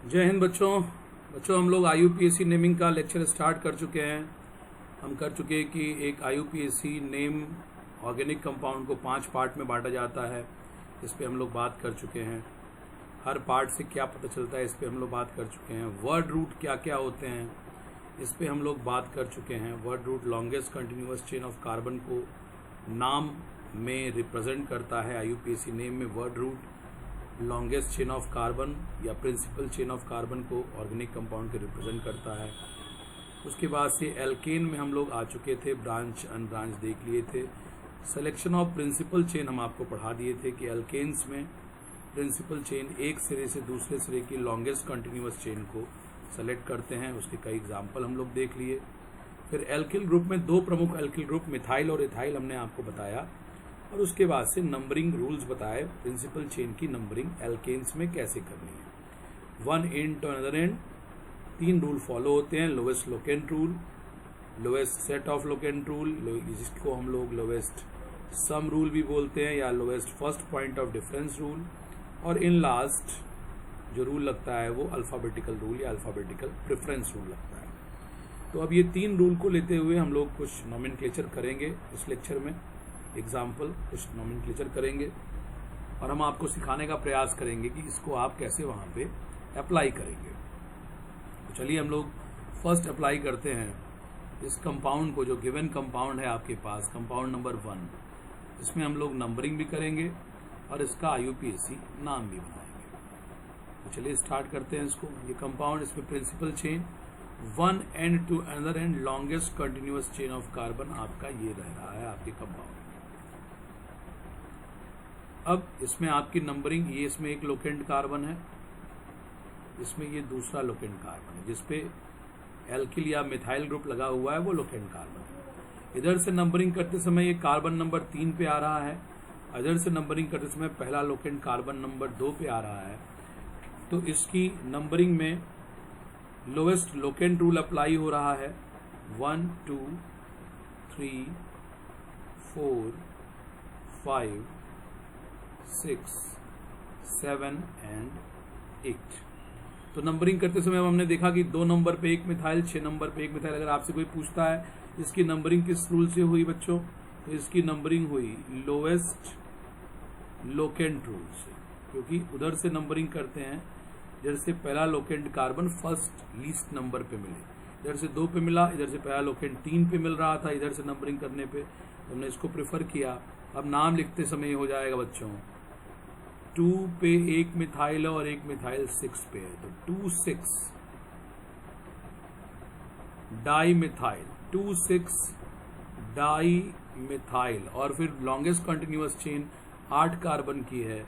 जय हिंद बच्चों हम लोग IUPAC नेमिंग का लेक्चर स्टार्ट कर चुके हैं। हम कर चुके हैं कि एक IUPAC नेम ऑर्गेनिक कंपाउंड को 5 पार्ट में बांटा जाता है। इस पे हम लोग बात कर चुके हैं। हर पार्ट से क्या पता चलता है इस पे हम लोग बात कर चुके हैं। वर्ड रूट क्या क्या होते हैं इस पे हम लोग बात कर चुके हैं। Word root longest continuous chain of carbon को नाम में रिप्रेजेंट करता है। IUPAC नेम में word root longest chain of carbon या प्रिंसिपल चेन ऑफ कार्बन को ऑर्गेनिक कंपाउंड के रिप्रेजेंट करता है। उसके बाद से एल्केन में हम लोग आ चुके थे, ब्रांच अनब्रांच देख लिए थे। सिलेक्शन ऑफ प्रिंसिपल चेन हम आपको पढ़ा दिए थे कि एल्केन्स में प्रिंसिपल चेन एक सिरे से दूसरे सिरे की लॉन्गेस्ट कंटिन्यूअस चेन को सेलेक्ट करते हैं। उसके कई एग्जाम्पल हम लोग देख लिए। फिर एल्किल ग्रुप में 2 प्रमुख एल्किल ग्रुप मिथाइल और इथाइल हमने आपको बताया, और उसके बाद से नंबरिंग रूल्स बताए। प्रिंसिपल चेन की नंबरिंग एल्केन्स में कैसे करनी है। 1 end to another end 3 rule follow होते हैं। Lowest locant rule, lowest set of locant rule, जिसको हम लोग लोवेस्ट सम रूल भी बोलते हैं या lowest first point of difference rule, और इन लास्ट जो रूल लगता है वो अल्फाबेटिकल रूल या अल्फाबेटिकल प्रेफरेंस रूल लगता है। तो अब ये 3 रूल को लेते हुए हम लोग कुछ नोमेनक्लेचर करेंगे इस लेक्चर में। एग्जाम्पल कुछ नोमेनक्लेचर करेंगे और हम आपको सिखाने का प्रयास करेंगे कि इसको आप कैसे वहां पे अप्लाई करेंगे। तो चलिए हम लोग फर्स्ट अप्लाई करते हैं इस कंपाउंड को, जो गिवन कंपाउंड है आपके पास, कंपाउंड नंबर 1। इसमें हम लोग नंबरिंग भी करेंगे और इसका IUPAC नाम भी बनाएंगे। तो चलिए स्टार्ट करते हैं इसको। ये कंपाउंड, इसमें principal chain 1 end to another end longest continuous chain of carbon आपका ये रह रहा है आपके कंपाउंड। अब इसमें आपकी नंबरिंग, ये इसमें एक लोकेंट कार्बन है, इसमें ये दूसरा लोकेंट कार्बन है, जिसपे एल्किल या मिथाइल ग्रुप लगा हुआ है, वो लोकेंट कार्बन है। इधर से नंबरिंग करते समय ये कार्बन नंबर 3 पे आ रहा है, इधर से नंबरिंग करते समय पहला लोकेंट कार्बन नंबर 2 पे आ रहा है। तो इसकी नंबरिंग में लोवेस्ट लोकेंट रूल अप्लाई हो रहा है। 1 2 3 4 5 6 7 एंड 8। तो नंबरिंग करते समय हमने देखा कि 2 नंबर पे एक मिथाइल, 6 नंबर पे एक मिथाइल। अगर आपसे कोई पूछता है इसकी नंबरिंग किस रूल से हुई बच्चों, तो इसकी नंबरिंग हुई लोवेस्ट लोकेंट रूल से, क्योंकि उधर से नंबरिंग करते हैं इधर से पहला locant carbon first least number पे मिले। इधर से 2 पे मिला, इधर से पहला लोकेंट 3 पे मिल रहा था, इधर से नंबरिंग करने पे हमने इसको प्रेफर किया। अब नाम लिखते समय हो जाएगा बच्चों, 2 पे एक मिथाइल और एक मिथाइल 6 पे है, तो 2 6 डाई मिथाइल, 2 6 डाई मिथाइल। और फिर लॉन्गेस्ट कंटिन्यूअस चेन 8 कार्बन की है,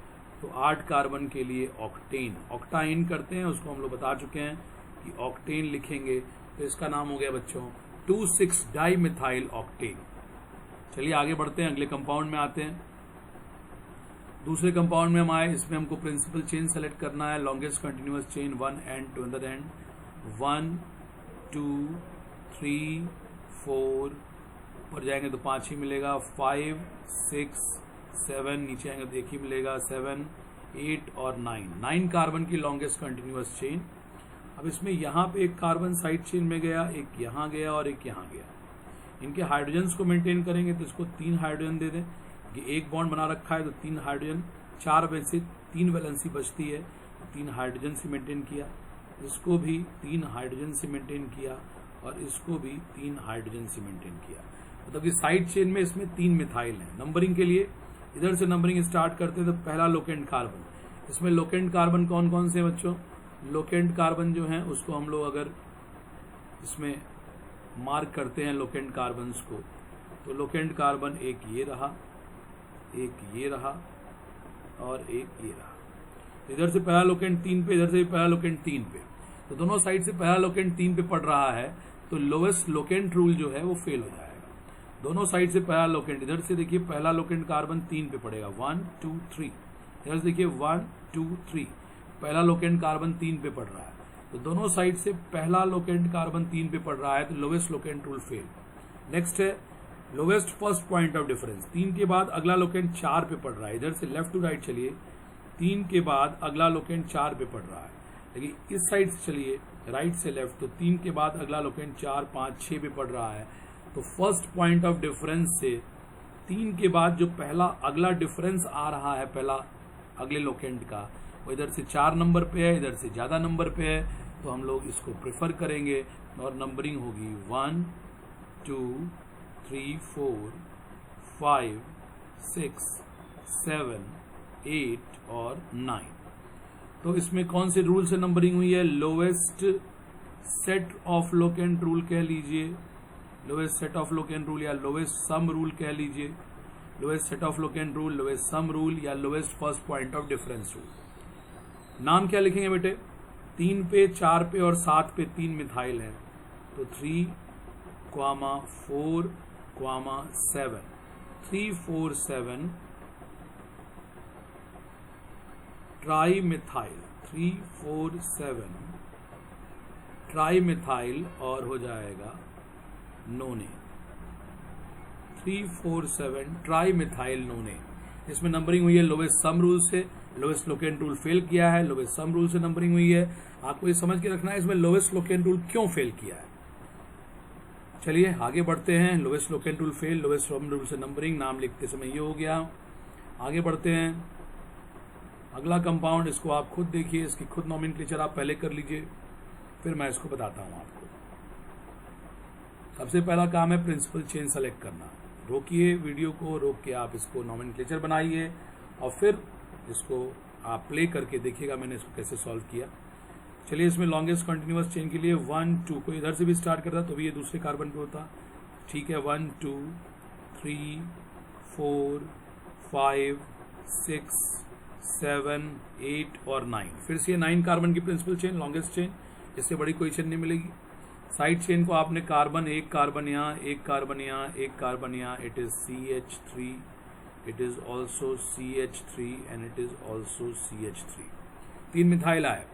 तो 8 कार्बन के लिए ऑक्टेन, ऑक्टाइन करते हैं, उसको हम लोग बता चुके हैं कि ऑक्टेन लिखेंगे। तो इसका नाम हो गया बच्चों 2 6 डाई मिथाइल ऑक्टेन। चलिए आगे बढ़ते हैं, अगले कंपाउंड में आते हैं। दूसरे कंपाउंड में हम आए, इसमें हमको प्रिंसिपल चेन सेलेक्ट करना है, longest continuous chain 1 end to another end. 1 2 3 4 ऊपर जाएंगे तो 5 ही मिलेगा, 5 6 7 नीचे आएंगे तो 1 ही मिलेगा, 7 8 और 9 कार्बन की लॉन्गेस्ट कंटिन्यूअस चेन। अब इसमें यहाँ पे एक कार्बन साइड चेन में गया, एक यहाँ गया और एक यहाँ गया। इनके हाइड्रोजन्स को मेंटेन करेंगे तो इसको 3 हाइड्रोजन दे दें। कि एक बॉन्ड बना रखा है तो 3 हाइड्रोजन, 4 में से 3 वैलेंसी बचती है, तो 3 हाइड्रोजन से मेंटेन किया। इसको भी 3 हाइड्रोजन से मेंटेन किया और इसको भी 3 हाइड्रोजन से मेंटेन किया। मतलब कि साइड चेन में इसमें 3 मिथाइल हैं। नंबरिंग के लिए इधर से नंबरिंग स्टार्ट करते हैं तो पहला लोकेंट कार्बन, इसमें लोकेंट कार्बन कौन कौन से बच्चों, लोकेंट कार्बन जो है उसको हम लोग अगर इसमें मार्क करते हैं लोकेंट कार्बन्स को, तो लोकेंट कार्बन एक ये रहा, एक ये रहा और एक ये रहा। इधर से पहला लोकेंट 3 पे, इधर से भी पहला लोकेंट 3 पे, तो दोनों साइड से पहला लोकेंट 3 पे पड़ रहा है, तो लोवेस्ट लोकेंट रूल जो है वो फेल हो जाएगा। दोनों साइड से पहला लोकेंट, इधर से देखिए पहला लोकेंट कार्बन 3 पे पड़ेगा, 1 2 3, इधर से देखिए 1 2 3, पहला लोकेंट कार्बन 3 पे पड़ रहा है, तो दोनों साइड से पहला लोकेंट कार्बन 3 पे पड़ रहा है, तो lowest locant rule fail. Next है lowest first point of difference, 3 के बाद अगला लोकेंट 4 पे पड़ रहा है। इधर से लेफ्ट टू राइट चलिए, 3 के बाद अगला लोकेंट 4 पे पड़ रहा है। लेकिन इस साइड से चलिए राइट से लेफ्ट, तो 3 के बाद अगला लोकेंट 4, 5, 6 पे पड़ रहा है। तो फर्स्ट पॉइंट ऑफ डिफरेंस से 3 के बाद जो पहला अगला डिफरेंस आ रहा है पहला अगले लोकेंट का, वो इधर से 4 नंबर पे है, इधर से ज़्यादा नंबर पे है, तो हम लोग इसको प्रेफर करेंगे और नंबरिंग होगी 1, 2, 3, 4, 5, 6, 7, 8 और 9। तो इसमें कौन से रूल से नंबरिंग हुई है? Lowest set of locant rule कह लीजिए, lowest set of locant rule या लोवेस्ट सम रूल कह लीजिए, lowest set of locant rule, lowest sum rule या lowest first point of difference rule. नाम क्या लिखेंगे बेटे? 3 पे, 4 पे और 7 पे 3 मिथाइल है, तो 3, 4, 7, 3, 4, 7 ट्राई मिथाइल, 3, 4, 7 ट्राई मिथाइल और हो जाएगा नोने, 3, 4, 7 ट्राई मिथाइल नोने। इसमें नंबरिंग हुई है लोवेस्ट सम रूल से, लोवेस्ट लोकेंट रूल फेल किया है, लोवेस्ट सम रूल से नंबरिंग हुई है। आपको ये समझ के रखना है इसमें लोवेस्ट लोकेंट रूल क्यों फेल किया है। चलिए आगे बढ़ते हैं। Lowest locant rule fail, lowest sum rule से नंबरिंग, नाम लिखते समय ये हो गया। आगे बढ़ते हैं। अगला कंपाउंड, इसको आप खुद देखिए, इसकी खुद नॉमेनक्लेचर आप पहले कर लीजिए, फिर मैं इसको बताता हूं आपको। सबसे पहला काम है प्रिंसिपल चेन सेलेक्ट करना। रोकिए वीडियो को, रोक के आप इसको नॉमेनक्लेचर बनाइए और फिर इसको आप प्ले करके देखिएगा मैंने इसको कैसे सॉल्व किया। चलिए इसमें लॉन्गेस्ट कंटिन्यूअस चेन के लिए 1, 2 को इधर से भी स्टार्ट करता तो भी ये दूसरे कार्बन पे होता। ठीक है, 1, 2, 3, 4, 5, 6, 7, 8 और 9। फिर से 9 कार्बन की प्रिंसिपल चेन, लॉन्गेस्ट चेन, इससे बड़ी कोई चेन नहीं मिलेगी। साइड चेन को आपने कार्बन, एक कार्बन यहाँ, एक कार्बन यहाँ, एक कार्बन यहाँ, it is CH3, it is also CH3 and it is also CH3। 3 methyl आए।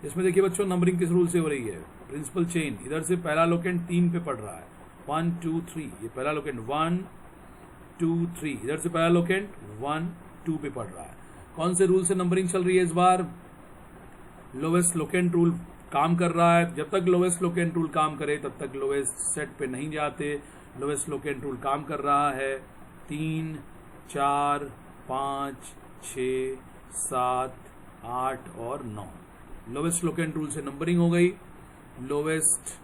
इसमें देखिए बच्चों नंबरिंग किस रूल से हो रही है? Principal chain. इधर से पहला लोकेंट 3 पे पड़ रहा है, 1, 2, 3, ये पहला लोकेंट 1, 2, 3, इधर से पहला लोकेंट 1, 2 पे पड़ रहा है। कौन से रूल से नंबरिंग चल रही है इस बार? लोवेस्ट लोकेंट रूल काम कर रहा है। जब तक लोवेस्ट लोकेंट रूल काम करे तब तक लोवेस्ट सेट पे नहीं जाते। लोवेस्ट लोकेंट रूल काम कर रहा है। 3, 4, 5, 6, 7, 8 और 9। लोवेस्ट लोकेंट रूल से नंबरिंग हो गई, लोवेस्ट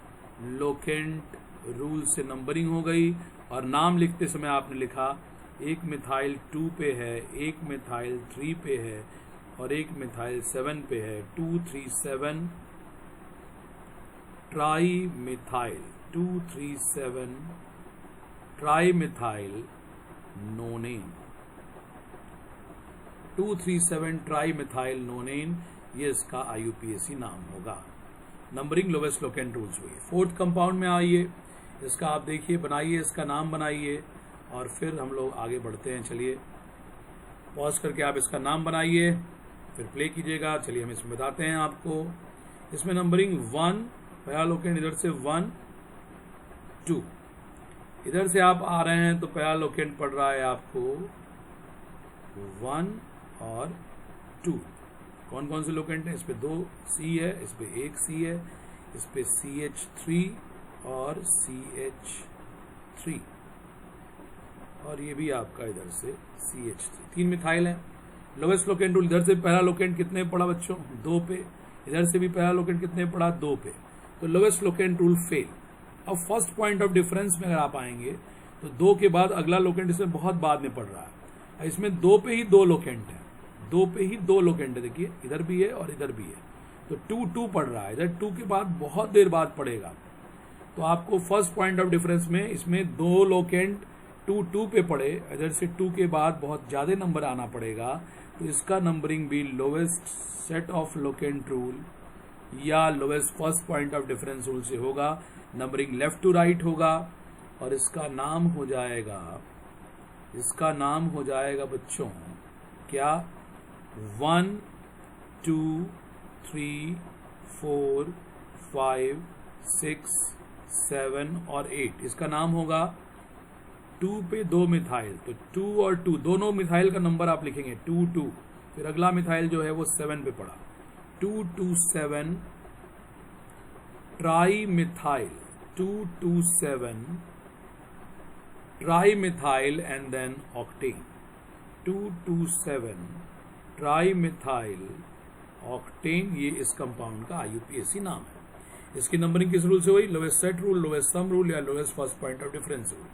लोकेंट रूल से नंबरिंग हो गई। और नाम लिखते समय आपने लिखा एक मिथाइल 2 पे है, एक मिथाइल 3 पे है और एक मिथाइल 7 पे है। 2, 3, 7 tri methyl, 2, 3, 7 tri methyl नोनेन, 2, 3, 7 tri methyl नोनेन, ये इसका IUPAC नाम होगा। नंबरिंग लोवेस्ट लोकेंट रूल्स हुई। 4th कंपाउंड में आइए, इसका आप देखिए, बनाइए, इसका नाम बनाइए और फिर हम लोग आगे बढ़ते हैं। चलिए पॉज करके आप इसका नाम बनाइए, फिर प्ले कीजिएगा। चलिए हम इसमें बताते हैं आपको। इसमें नंबरिंग 1, पहला लोकेंट इधर से 1, 2, इधर से आप आ रहे हैं तो पहला लोकेंट पड़ रहा है आपको 1 और 2। कौन कौन से लोकेंट हैं? इस पे 2 C है, इस पे 1 C है, इस पे CH3 और CH3 और ये भी आपका इधर से CH3। 3 मिथाइल है। लोवेस्ट लोकेंट रूल, इधर से पहला लोकेंट कितने पड़ा बच्चों? 2 पे। इधर से भी पहला लोकेंट कितने पड़ा? 2 पे। तो लोवेस्ट लोकेंट रूल फेल। अब फर्स्ट पॉइंट ऑफ डिफरेंस में अगर आप आएंगे तो 2 के बाद अगला लोकेंट इसमें बहुत बाद में पड़ रहा है। इसमें 2 पे ही 2 लोकेंट है, 2 पे ही 2 लोकेंट है। देखिए इधर भी है और इधर भी है, तो 2, 2 पड़ रहा है। इधर 2 के बाद बहुत देर बाद पड़ेगा। तो आपको फर्स्ट पॉइंट ऑफ डिफरेंस में इसमें 2 लोकेंट 2, 2 पे पड़े, इधर से 2 के बाद बहुत ज्यादा नंबर आना पड़ेगा। तो इसका नंबरिंग भी lowest set of locant rule या lowest first point of difference rule से होगा। नंबरिंग लेफ्ट टू राइट होगा और इसका नाम हो जाएगा, इसका नाम हो जाएगा बच्चों क्या? 1, 2, 3, 4, 5, 6, 7 और 8। इसका नाम होगा 2 पे 2 मिथाइल, तो 2 और 2 दोनों मिथाइल का नंबर आप लिखेंगे 2, 2। फिर अगला मिथाइल जो है वो 7 पे पड़ा, 227 trimethyl, 227 trimethyl and then octane, 227 trimethyl octane, ये इस कंपाउंड का IUPAC नाम है। इसकी नंबरिंग किस रूल से हुई? Lowest set rule, lowest sum rule या lowest first point of difference rule.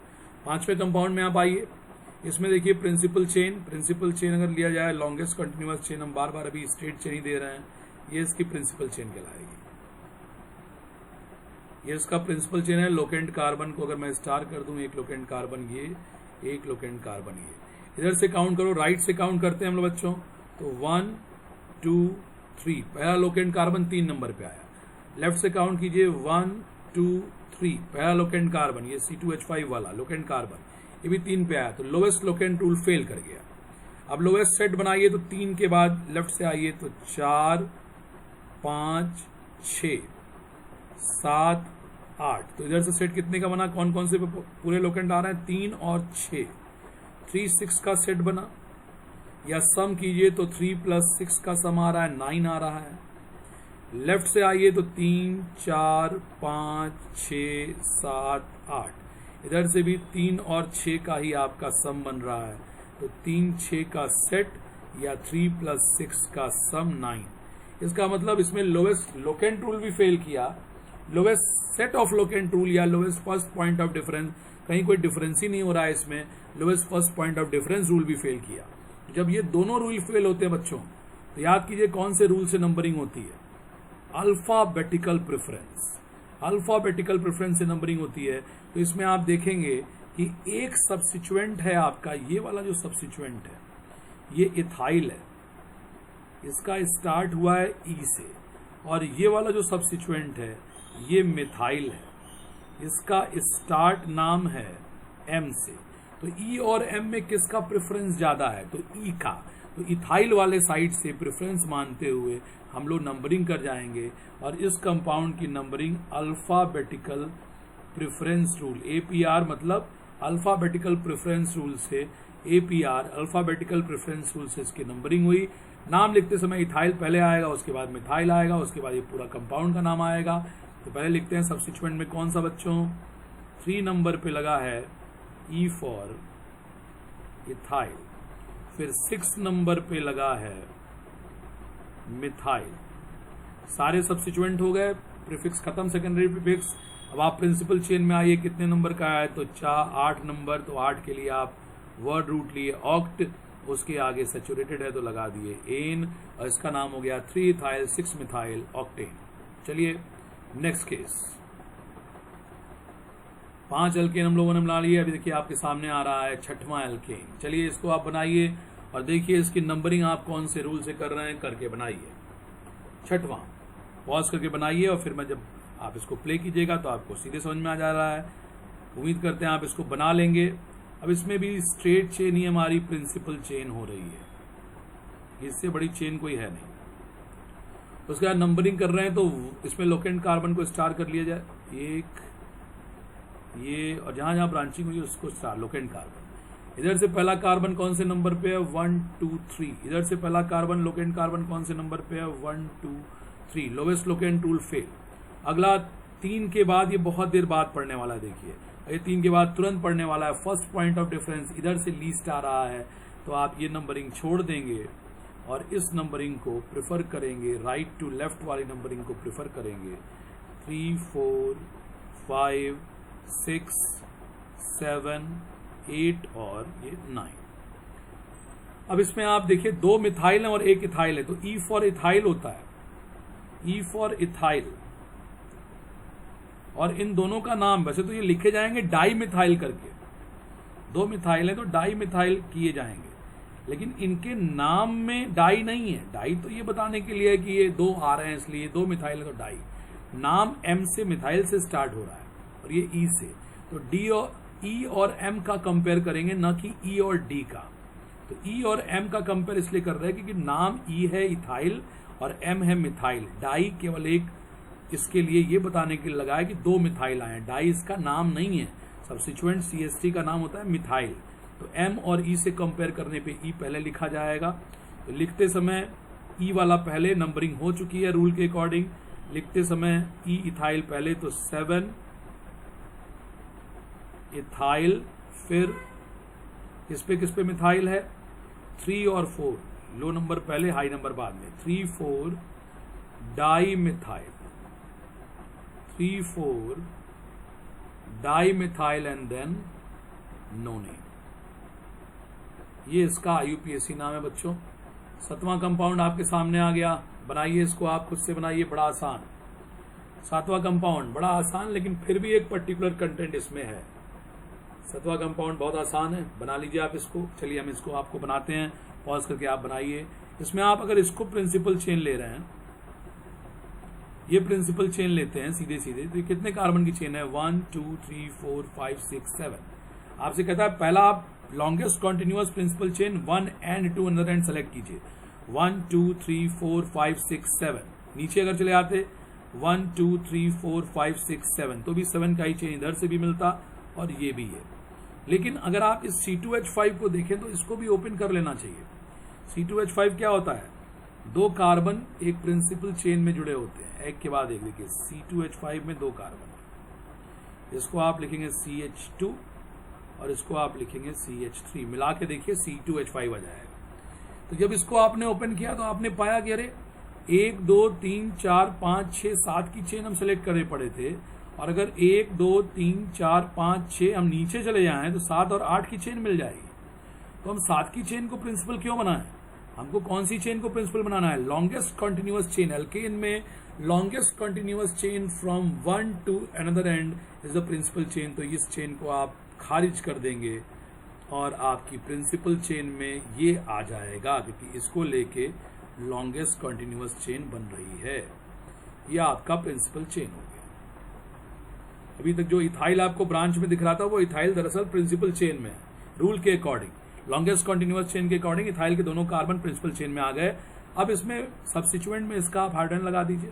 पांचवें कंपाउंड में आप आइए, इसमें देखिए प्रिंसिपल चेन अगर लिया जाए, लॉन्गेस्ट कंटिन्यूअस चेन, हम बार बार अभी स्ट्रेट चेन ही दे रहे हैं, ये इसकी प्रिंसिपल चेन कहलाएगी। ये इसका प्रिंसिपल चेन है। लोकेंट कार्बन को अगर मैं स्टार कर दूं, एक लोकेंट कार्बन ये, एक लोकेंट कार्बन ये, इधर से काउंट करो, राइट से काउंट करते हैं हम लोग बच्चों, तो 1 2 3, पहला लोकेंट कार्बन 3 नंबर पे आया। लेफ्ट से काउंट कीजिए, 1 2 3, पहला लोकेंट कार्बन ये C2H5 वाला लोकेंट कार्बन, ये भी 3 पे आया, तो लोवेस्ट लोकेंट रूल फेल कर गया। अब लोवेस्ट सेट बनाइए, तो 3 के बाद लेफ्ट से आइए, तो 4 5 6 7 8, तो इधर से सेट कितने का बना? कौन कौन से पूरे लोकेंट आ रहे हैं? 3 और 6, 3 6 का सेट बना। या सम कीजिए तो 3 + 6 का सम आ रहा है, 9 आ रहा है। लेफ्ट से आइए तो 3 4 5 6 7 8, इधर से भी 3 और 6 का ही आपका सम बन रहा है, तो 3 6 का सेट या 3 + 6 का सम 9। इसका मतलब इसमें लोवेस्ट लोकेंट रूल भी फेल किया, lowest set of locant rule या lowest first point of difference, कहीं कोई डिफरेंस ही नहीं हो रहा है इसमें, lowest first point of difference rule भी फेल किया। जब ये दोनों रूल फेल होते हैं बच्चों, तो याद कीजिए कौन से रूल से नंबरिंग होती है? अल्फाबेटिकल प्रेफरेंस, अल्फाबेटिकल प्रेफरेंस से नंबरिंग होती है। तो इसमें आप देखेंगे कि एक सब्स्टिट्यूएंट है आपका, ये वाला जो सब्स्टिट्यूएंट है ये इथाइल है, इसका स्टार्ट हुआ है ई से, और ये वाला जो सब्स्टिट्यूएंट है ये मिथाइल है, इसका स्टार्ट नाम है एम से। तो ई और एम में किसका प्रेफरेंस ज्यादा है? तो ई का। तो इथाइल वाले साइड से प्रेफरेंस मानते हुए हम लोग नंबरिंग कर जाएंगे, और इस कंपाउंड की numbering alphabetical preference rule, APR मतलब अल्फाबेटिकल प्रेफरेंस रूल से, APR अल्फाबेटिकल प्रेफरेंस रूल से इसकी नंबरिंग हुई। नाम लिखते समय इथाइल पहले आएगा, उसके बाद मिथाइल आएगा, उसके बाद ये पूरा कंपाउंड का नाम आएगा। तो पहले लिखते हैं सब्स्टिट्यूएंट में कौन सा बच्चों? 3 नंबर पे लगा है E फॉर इथाइल, फिर 6 नंबर पे लगा है मिथाइल। सारे सब्स्टिट्यूएंट हो गए, प्रीफिक्स खत्म, सेकेंडरी प्रीफिक्स। अब आप प्रिंसिपल चेन में आइए, कितने नंबर का है? तो 8 नंबर, तो 8 के लिए आप वर्ड रूट लिए ऑक्ट, उसके आगे सैचुरेटेड है तो लगा दिए एन, और इसका नाम हो गया 3 इथाइल 6 मिथाइल ऑक्टेन। चलिए नेक्स्ट केस, 5 एल्केन हम लोगों ने बना लिए। अभी देखिए आपके सामने आ रहा है 6वां एल्केन। चलिए इसको आप बनाइए और देखिए इसकी नंबरिंग आप कौन से रूल से कर रहे हैं, करके बनाइए। 6वां पॉज करके बनाइए, और फिर मैं जब आप इसको प्ले कीजिएगा तो आपको सीधे समझ में आ जा रहा है। उम्मीद करते हैं आप इसको बना लेंगे। अब इसमें भी स्ट्रेट चेन ही हमारी प्रिंसिपल चेन हो रही है, इससे बड़ी चेन कोई है नहीं। उसके बाद नंबरिंग कर रहे हैं, तो इसमें लोकेंट कार्बन को स्टार कर लिया जाए, एक ये, और जहां जहां ब्रांचिंग हुई उसको स्टार लोकेंट कार्बन। इधर से पहला कार्बन कौन से नंबर पे है? 1 2 3। इधर से पहला कार्बन लोकेंट कार्बन कौन से नंबर पे है? 1 2 3। Lowest locant rule fail. अगला 3 के बाद, ये बहुत देर बाद पढ़ने वाला है, देखिए ये 3 के बाद तुरंत पढ़ने वाला है। फर्स्ट पॉइंट ऑफ डिफरेंस इधर से लीस्ट आ रहा है, तो आप ये नंबरिंग छोड़ देंगे और इस नंबरिंग को प्रेफर करेंगे, राइट टू लेफ्ट वाली नंबरिंग को प्रेफर करेंगे। 3 4 5 6 7 8 और ये 9। अब इसमें आप देखिए 2 मिथाइल है और 1 इथाइल है, तो ई फॉर इथाइल होता है, ई फॉर इथाइल। और इन दोनों का नाम वैसे तो ये लिखे जाएंगे डाई मिथाइल करके, 2 मिथाइल है तो डाई मिथाइल किए जाएंगे, लेकिन इनके नाम में डाई नहीं है। डाई तो ये बताने के लिए है कि ये 2 आ रहे हैं, इसलिए 2 मिथाइल है तो डाई। नाम एम से मिथाइल से स्टार्ट हो रहा है और ये ई से, तो डी और ई और एम का कंपेयर करेंगे, न कि ई और डी का। तो ई और एम का कंपेयर इसलिए कर रहे हैं क्योंकि नाम ई है इथाइल और एम है मिथाइल। डाई केवल एक इसके लिए ये बताने के लिए लगाया कि 2 मिथाइल आए हैं, डाई इसका नाम नहीं है। सब्स्टिट्यूएंट CH3 का नाम होता है मिथाइल। तो एम और ई से कंपेयर करने पे ई पहले लिखा जाएगा। तो लिखते समय ई वाला पहले, नंबरिंग हो चुकी है रूल के अकॉर्डिंग, लिखते समय ई इथाइल पहले, तो 7 इथाइल, फिर किस पे मिथाइल है, 3 और 4, लो नंबर पहले हाई नंबर बाद में, 3,4 di methyl, 3,4 di methyl and then nonene. ये इसका IUPAC नाम है बच्चों। 7वां कंपाउंड आपके सामने आ गया, बनाइए इसको, आप खुद से बनाइए, बड़ा आसान। 7वां कंपाउंड बड़ा आसान, लेकिन फिर भी एक पर्टिकुलर कंटेंट इसमें है। 7वां कंपाउंड बहुत आसान है, बना लीजिए आप इसको। चलिए हम इसको आपको बनाते हैं, पॉज करके आप बनाइए। इसमें आप अगर इसको प्रिंसिपल चेन ले रहे हैं, ये प्रिंसिपल चेन लेते हैं सीधे सीधे, तो ये कितने कार्बन की चेन है, 1 2 3 4 5 6 7। आपसे कहता है पहला आप longest continuous principal chain 1 end 2 another end select कीजिए, 1 2 3 4 5 6 7। नीचे अगर चले आते 1 2 3 4 5 6 7, तो भी 7 का ही चेन इधर से भी मिलता और ये भी है। लेकिन अगर आप इस C2H5 को देखें तो इसको भी ओपन कर लेना चाहिए। C2H5 क्या होता है, 2 कार्बन एक प्रिंसिपल चेन में जुड़े होते हैं, एक के बाद एक। देखिए C2H5 में 2 कार्बन है, इसको आप लिखेंगे CH2 और इसको आप लिखेंगे CH3, मिला के देखिए C2H5 आ जाएगा। तो जब इसको आपने ओपन किया तो आपने पाया कि अरे 1 2 3 4 5 6 7 की चेन हम सेलेक्ट करे पड़े थे, और अगर 1 2 3 4 5 6 हम नीचे चले जाएं तो 7 और 8 की चेन मिल जाएगी। तो हम 7 की चेन को प्रिंसिपल क्यों बनाएं, हमको कौन सी चेन को प्रिंसिपल बनाना है, लॉन्गेस्ट कॉन्टिन्यूअस चेन। एल्केन में longest continuous chain from one to another end is the principal chain. तो इस चेन को आप खारिज कर देंगे और आपकी प्रिंसिपल चेन में ये आ जाएगा, क्योंकि इसको लेके लॉन्गेस्ट कॉन्टिन्यूअस चेन बन रही है। यह आपका प्रिंसिपल चेन हो गया। अभी तक जो इथाइल आपको ब्रांच में दिख रहा था वो इथाइल दरअसल प्रिंसिपल चेन में है। रूल के अकॉर्डिंग लॉन्गेस्ट कॉन्टिन्यूअस चेन के अकॉर्डिंग इथाइल के दोनों कार्बन प्रिंसिपल चेन में आ गए। अब इसमें सब्स्टिट्यूएंट में इसका आप हाइड्रोजन लगा दीजिए,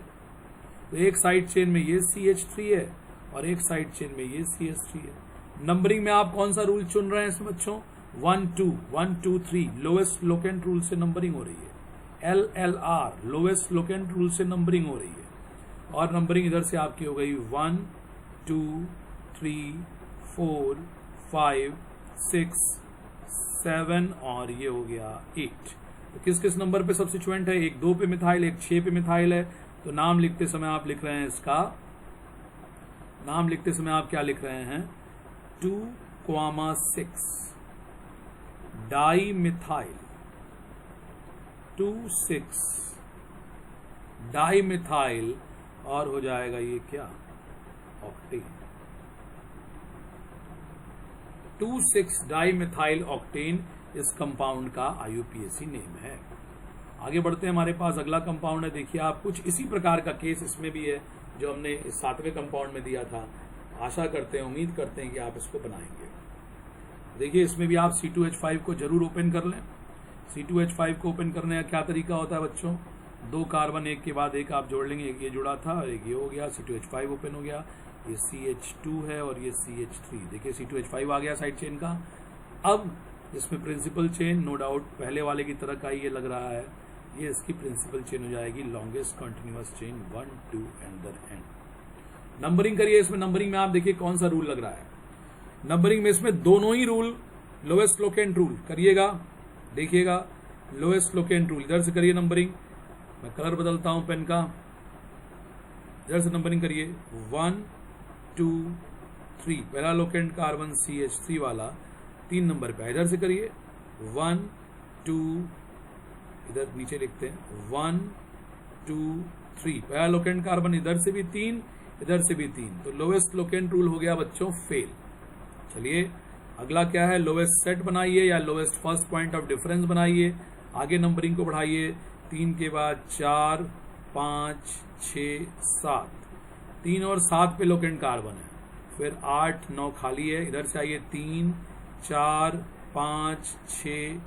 तो एक साइड चेन में ये CH3 है और एक साइड चेन में ये CH3 है। नंबरिंग में आप कौन सा रूल चुन रहे हैं इसमें बच्चों, 1 2 3 लोएस्ट लोकेंट रूल से नंबरिंग हो रही है, LLR लोएस्ट लोकेंट रूल से नंबरिंग हो रही है, और नंबरिंग इधर से आपकी हो गई 1 2 3 4 5 6 7 और ये हो गया 8। तो किस किस नंबर पे सब्स्टिट्यूएंट है, एक 2 पे मिथाइल, एक 6 पे मिथाइल है। तो नाम लिखते समय आप लिख रहे हैं, इसका नाम लिखते समय आप क्या लिख रहे हैं, 2,6 डाई मिथाइल, 2,6 डाई मिथाइल, और हो जाएगा ये क्या, ऑक्टेन, 2,6 डाई मिथाइल ऑक्टेन इस कंपाउंड का IUPAC नेम है। आगे बढ़ते हैं, हमारे पास अगला कंपाउंड है। देखिए आप, कुछ इसी प्रकार का केस इसमें भी है जो हमने इस 7वें कंपाउंड में दिया था। आशा करते हैं, उम्मीद करते हैं कि आप इसको बनाएंगे। देखिए इसमें भी आप C2H5 को जरूर ओपन कर लें। C2H5 को ओपन करने का क्या तरीका होता है बच्चों, 2 कार्बन एक के बाद एक आप जोड़ लेंगे, एक ये जुड़ा था और एक ये हो गया, C2H5 ओपन हो गया, ये CH2 है और ये CH3। देखिए C2H5 आ गया साइड चेन का। अब इसमें प्रिंसिपल चेन नो डाउट पहले वाले की तरह का ये लग रहा है, ये इसकी प्रिंसिपल चेन हो जाएगी, longest continuous chain 1 2 and the end. Numbering करिए, इसमें नंबरिंग में आप देखिए कौन सा रूल लग रहा है। नंबरिंग में इसमें दोनों ही रूल, लोएस्ट लोकेंट रूल करिएगा, देखिएगा लोएस्ट लोकेंट रूल इधर से करिए नंबरिंग। मैं कलर बदलता हूं पेन का, इधर से नंबरिंग करिए, 1 2 3 पहला लोकेंट कार्बन CH3 वाला 3 नंबर पे, इधर से करिए 1 2, इधर नीचे लिखते हैं 1 2 3 पहला लोकेंट कार्बन इधर से भी 3, इधर से भी 3, तो लोएस्ट लोकेंट रूल हो गया बच्चों फेल। चलिए अगला क्या है, लोएस्ट सेट बनाइए या lowest first point of difference बनाइए। आगे नंबरिंग को बढ़ाइए, 3 के बाद 4 5 6 7, 3 और 7 पे लोकेंट कार्बन है, फिर 8 9 खाली है, इधर से आइए 3 4 5 6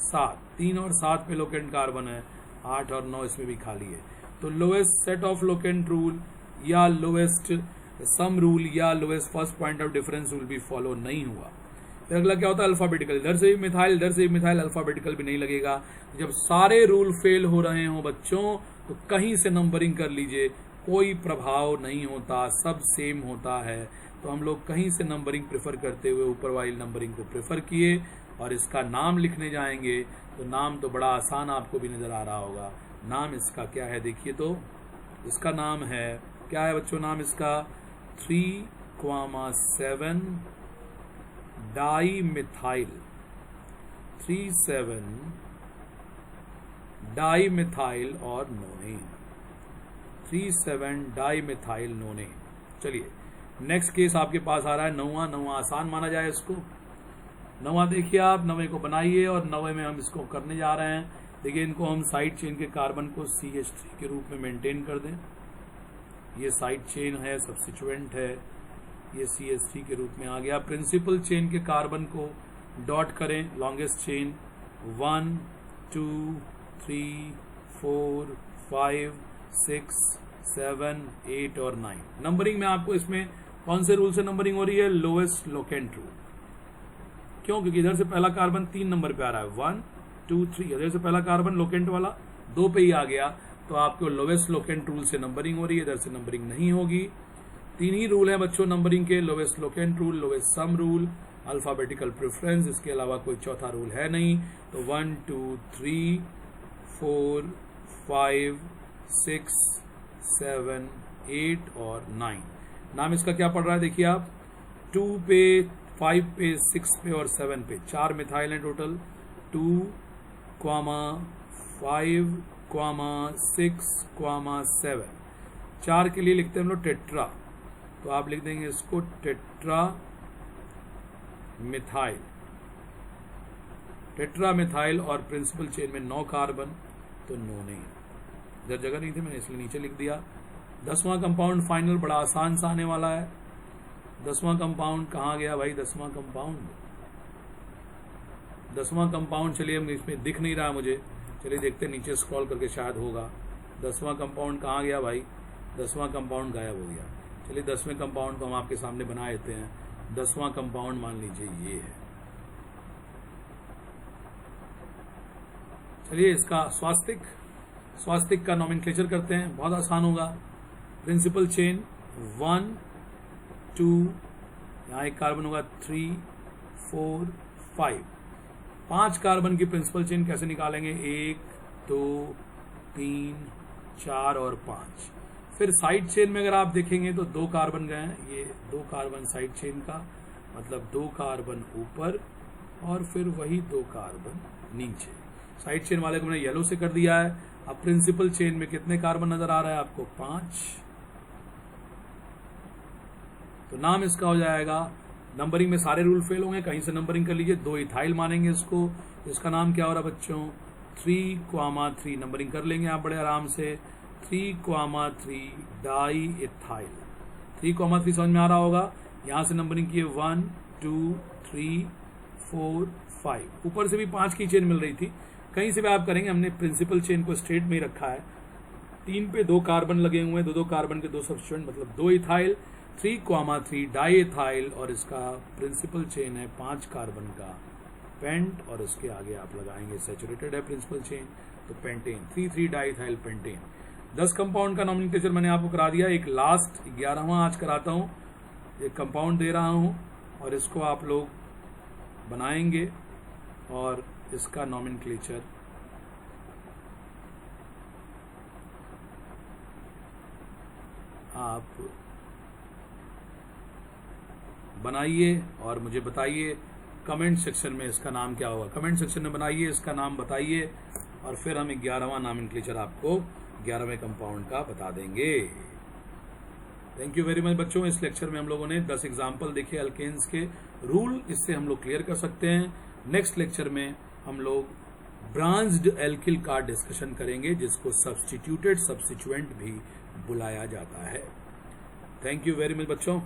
7, 3 और 7 पे लोकेंट कार्बन है, 8 और 9 इसमें भी खाली है। तो lowest set of locant rule या लोएस्ट सम रूल या lowest first point of difference rule भी फॉलो नहीं हुआ। फिर अगला क्या होता है अल्फाबेटिकल, इधर से भी मिथाइल इधर से भी मिथाइल, अल्फाबेटिकल भी नहीं लगेगा। जब सारे रूल फेल हो रहे हो बच्चों तो कहीं से नंबरिंग कर लीजिए, कोई प्रभाव नहीं होता, सब सेम होता है। तो हम लोग कहीं से नंबरिंग प्रेफर करते हुए ऊपर वाली नंबरिंग को प्रेफर किए और इसका नाम लिखने जाएंगे तो नाम तो बड़ा आसान आपको भी नजर आ रहा होगा। नाम इसका क्या है देखिए, तो इसका नाम है, क्या है बच्चों नाम इसका, 3,7 डाई मिथाइल, 37 डाई मिथाइल और नोनेन, 37 डाई मिथाइल नोनेन। चलिए नेक्स्ट केस आपके पास आ रहा है नौवां। नौवां आसान माना जाए इसको। नौवां देखिए आप, नवे को बनाइए और नवे में हम इसको करने जा रहे हैं। देखिए इनको हम साइड चेन के कार्बन को CH3 के रूप में मेंटेन कर दें। ये साइड चेन है, सब्स्टिट्यूएंट है, ये CH3 के रूप में आ गया। प्रिंसिपल चेन के कार्बन को डॉट करें, लॉन्गेस्ट चेन 1 2 3 4 5 6 7 8 और 9। नंबरिंग में आपको इसमें कौन से रूल से नंबरिंग हो रही है, लोएस्ट लोकेंट रूल। क्यों, क्योंकि इधर से पहला कार्बन 3 नंबर पे आ रहा है, 1 2 3, इधर से पहला कार्बन लोकेंट वाला 2 पे ही आ गया, तो आपको लोवेस्ट लोकेंट रूल से नंबरिंग हो रही है, इधर से नंबरिंग नहीं होगी। 3 ही रूल है बच्चों नंबरिंग के, lowest locant rule, lowest sum rule, alphabetical preference, इसके अलावा कोई चौथा रूल है नहीं। तो 1 2 3 4 5 6 7 8 और 9। नाम इसका क्या पड़ रहा है देखिए आप, 2 पे 5 पे 6 पे और 7 पे 4 मिथाइल हैं टोटल, 2, 5, 6, 7। 4 के लिए लिखते हैं हम लोग टेट्रा, तो आप लिख देंगे इसको टेट्रा मिथाइल, टेट्रा मिथाइल। और प्रिंसिपल चेन में 9 कार्बन, तो नोनेन। इधर जगह नहीं थी मैंने इसलिए नीचे लिख दिया। 10वां कंपाउंड फाइनल बड़ा आसान सा आने वाला है। 10वां कंपाउंड कहाँ गया भाई, 10वां कंपाउंड, 10वां कंपाउंड चलिए हम इसमें दिख नहीं रहा मुझे, चलिए देखते हैं नीचे स्क्रॉल करके शायद होगा। 10वां कंपाउंड कहाँ गया भाई, 10वां कंपाउंड गायब हो गया। चलिए 10वें कंपाउंड को हम आपके सामने बना देते हैं। 10वां कंपाउंड मान लीजिए ये है। चलिए इसका स्वास्तिक का नॉमेनक्लेचर करते हैं, बहुत आसान होगा। प्रिंसिपल चेन 1 2, यहाँ एक कार्बन होगा 3 4 5, 5 कार्बन की प्रिंसिपल चेन कैसे निकालेंगे, 1 2 3 4 और 5। फिर साइड चेन में अगर आप देखेंगे तो 2 कार्बन गए हैं, ये 2 कार्बन साइड चेन का, मतलब 2 कार्बन ऊपर और फिर वही 2 कार्बन नीचे। साइड चेन वाले को मैंने येलो से कर दिया है। अब प्रिंसिपल चेन में कितने कार्बन नजर आ रहा है आपको, 5। तो नाम इसका हो जाएगा, नंबरिंग में सारे रूल फेल होंगे, कहीं से नंबरिंग कर लीजिए। 2 इथाइल मानेंगे इसको, तो इसका नाम क्या हो रहा है बच्चों, 3,3। नंबरिंग कर लेंगे आप बड़े आराम से, 3,3 डाई इथाइल। 3,3 समझ में आ रहा होगा। यहां से नंबरिंग किए 1 2 3 4 5। ऊपर से भी 5 की चेन मिल रही थी, कहीं से भी आप करेंगे। हमने प्रिंसिपल चेन को स्ट्रेट में ही रखा है। 3 पे 2 कार्बन लगे हुए हैं, 2 कार्बन के 2 सब्स्टिट्यूएंट, मतलब 2 इथाइल, 3,3 डाई इथाइल। और इसका प्रिंसिपल चेन है 5 कार्बन का पेंट, और उसके आगे आप लगाएंगे सैचुरेटेड है प्रिंसिपल चेन, तो pentane, 3,3 di ethyl pentane. 10 compound का नॉमेनक्लेचर मैंने आपको करा दिया। एक लास्ट 11वां आज कराता हूं। एक कंपाउंड दे रहा हूं और इसको आप लोग बनाएंगे और इसका नॉमेनक्लेचर आप बनाइए और मुझे बताइए कमेंट सेक्शन में इसका नाम क्या होगा। कमेंट सेक्शन में बनाइए, इसका नाम बताइए, और फिर हम 11वां नॉमेनक्लेचर आपको 11वें कंपाउंड का बता देंगे। थैंक यू वेरी मच बच्चों। इस लेक्चर में हम लोगों ने 10 एग्जाम्पल देखे अल्केन्स के रूल, इससे हम लोग क्लियर कर सकते हैं। नेक्स्ट लेक्चर में हम लोग ब्रांच्ड एल्किल का डिस्कशन करेंगे, जिसको सब्स्टिट्यूटेड सब्स्टिट्यूएंट भी बुलाया जाता है। थैंक यू वेरी मच बच्चों।